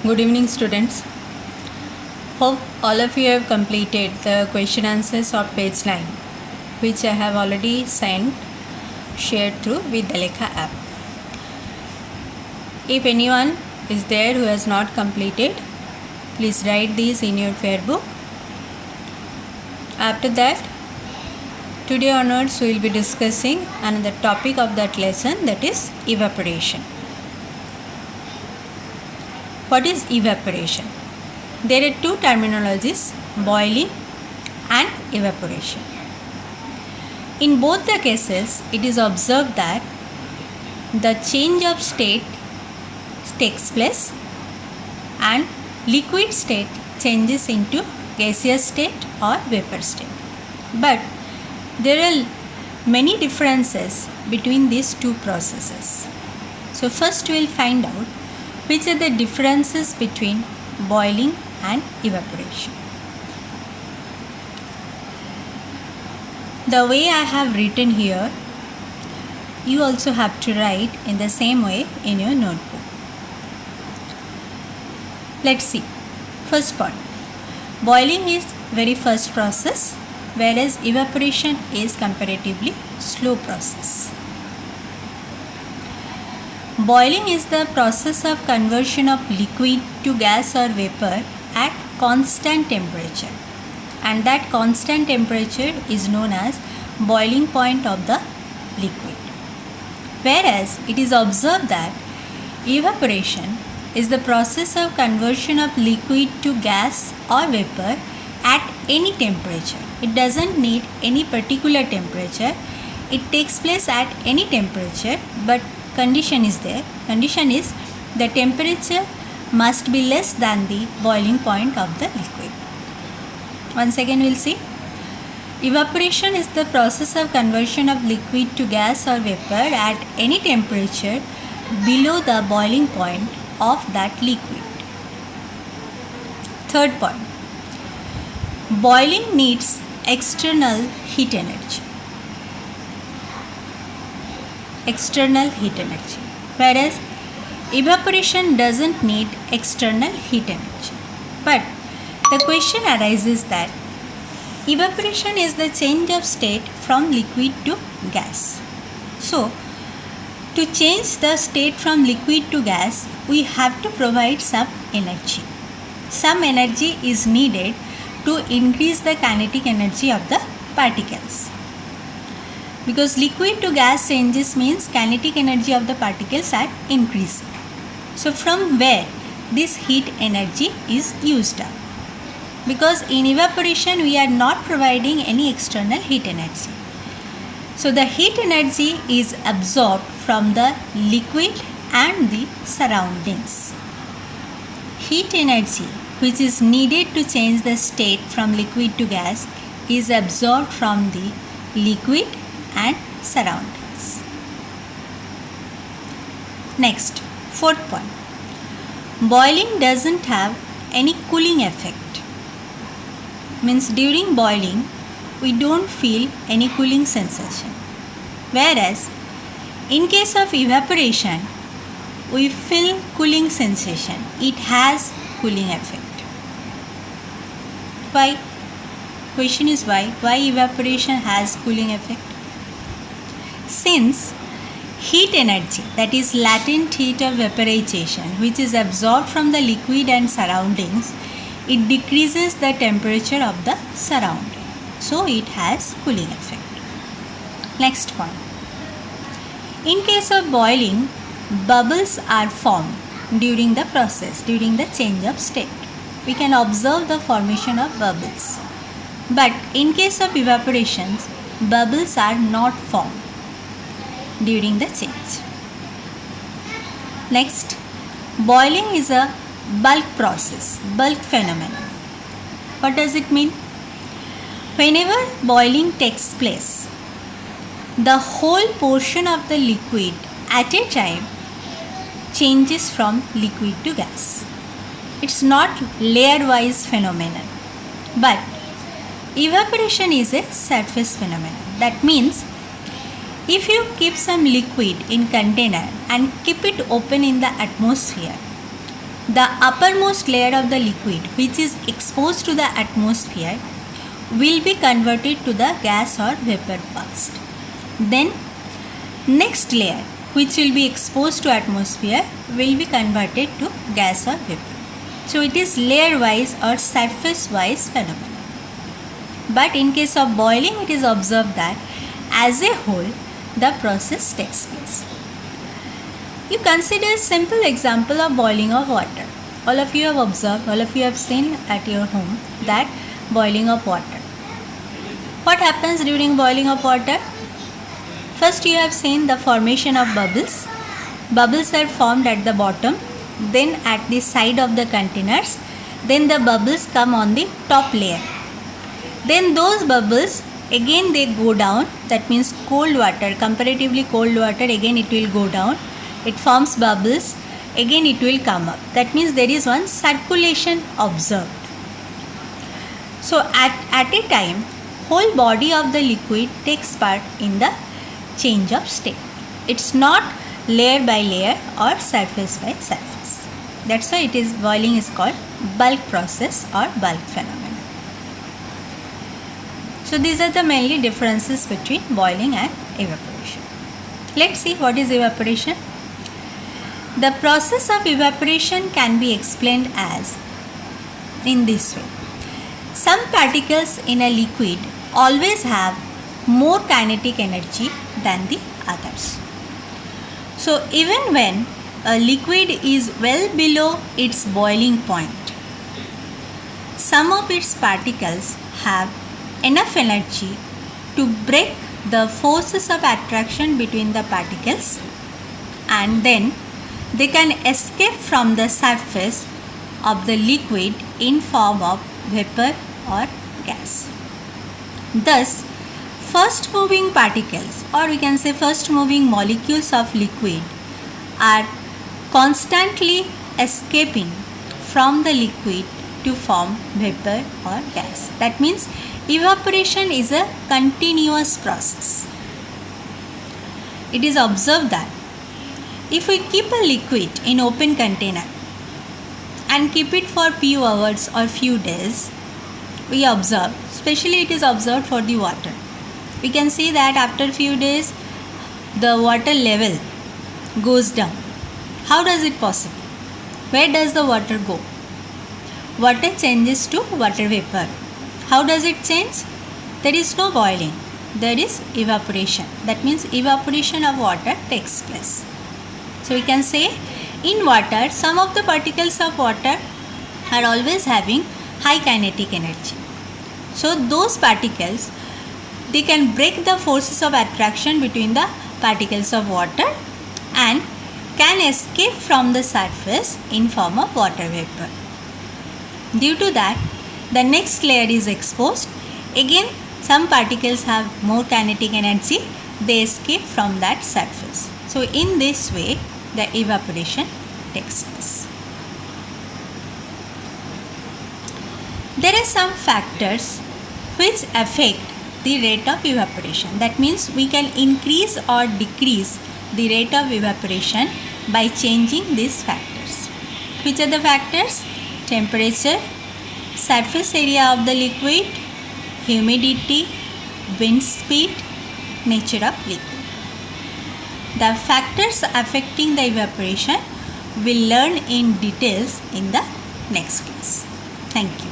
Good evening, students. Hope all of you have completed the question answers of page 9, which I have already shared through Vidyalekha app. If anyone is there who has not completed, please write these in your fair book. After that, today onwards we will be discussing another topic of that lesson, that is evaporation. What is evaporation? There are two terminologies, boiling and evaporation. In both the cases, it is observed that the change of state takes place and liquid state changes into gaseous state or vapor state. But there are many differences between these two processes. So first we will find out which are the differences between boiling and evaporation. The way I have written here, you also have to write in the same way in your notebook. Let's see. First point. Boiling is very first process, whereas evaporation is comparatively slow process. Boiling is the process of conversion of liquid to gas or vapor at constant temperature, and that constant temperature is known as boiling point of the liquid. Whereas it is observed that evaporation is the process of conversion of liquid to gas or vapor at any temperature. It doesn't need any particular temperature. It takes place at any temperature, but condition is there. Condition is the temperature must be less than the boiling point of the liquid. Once again we'll see. Evaporation is the process of conversion of liquid to gas or vapor at any temperature below the boiling point of that liquid. Third point. Boiling needs external heat energy. Whereas evaporation doesn't need external heat energy. But the question arises that evaporation is the change of state from liquid to gas. So, to change the state from liquid to gas, we have to provide some energy. Some energy is needed to increase the kinetic energy of the particles. Because liquid to gas changes means kinetic energy of the particles are increasing. So from where this heat energy is used up? Because in evaporation we are not providing any external heat energy. So the heat energy is absorbed from the liquid and the surroundings. Heat energy which is needed to change the state from liquid to gas is absorbed from the liquid and surroundings. Next, fourth point. Boiling doesn't have any cooling effect. Means during boiling, we don't feel any cooling sensation. Whereas, in case of evaporation, we feel cooling sensation. It has cooling effect. Why? Question is why? Why evaporation has cooling effect? Since heat energy, that is latent heat of vaporization, which is absorbed from the liquid and surroundings, it decreases the temperature of the surrounding. So it has cooling effect. Next point. In case of boiling, bubbles are formed during the process, during the change of state. We can observe the formation of bubbles. But in case of evaporation, bubbles are not formed during the change. Next, boiling is a bulk process, bulk phenomenon. What does it mean? Whenever boiling takes place, the whole portion of the liquid at a time changes from liquid to gas. It's not layer-wise phenomenon, but evaporation is a surface phenomenon. That means if you keep some liquid in container and keep it open in the atmosphere, the uppermost layer of the liquid, which is exposed to the atmosphere, will be converted to the gas or vapor first. Then next layer, which will be exposed to atmosphere, will be converted to gas or vapor. So it is layer wise or surface wise phenomenon. But in case of boiling, it is observed that as a whole the process takes place. You consider a simple example of boiling of water. All of you have observed, all of you have seen at your home that boiling of water. What happens during boiling of water? First you have seen the formation of bubbles. Bubbles are formed at the bottom, then at the side of the containers, then the bubbles come on the top layer. Then those bubbles again they go down, that means cold water, comparatively cold water, again it will go down. It forms bubbles, again it will come up. That means there is one circulation observed. So at a time, whole body of the liquid takes part in the change of state. It's not layer by layer or surface by surface. That's why boiling is called bulk process or bulk phenomenon. So these are the mainly differences between boiling and evaporation. Let's see what is evaporation. The process of evaporation can be explained as in this way. Some particles in a liquid always have more kinetic energy than the others. So even when a liquid is well below its boiling point, some of its particles have enough energy to break the forces of attraction between the particles, and then they can escape from the surface of the liquid in form of vapor or gas. Thus, first moving particles, or we can say first moving molecules of liquid, are constantly escaping from the liquid to form vapor or gas. That means evaporation is a continuous process. It is observed that if we keep a liquid in open container and keep it for few hours or few days, we observe, especially it is observed for the water. We can see that after few days the water level goes down. How does it possible? Where does the water go? Water changes to water vapor. How does it change? There is no boiling. There is evaporation. That means evaporation of water takes place. So we can say in water, some of the particles of water are always having high kinetic energy. So those particles, they can break the forces of attraction between the particles of water and can escape from the surface in form of water vapor. Due to that, the next layer is exposed. Again, some particles have more kinetic energy. They escape from that surface. So in this way, the evaporation takes place. There are some factors which affect the rate of evaporation. That means we can increase or decrease the rate of evaporation by changing these factors. Which are the factors? Temperature, surface area of the liquid, humidity, wind speed, nature of liquid. The factors affecting the evaporation we'll learn in details in the next class. Thank you.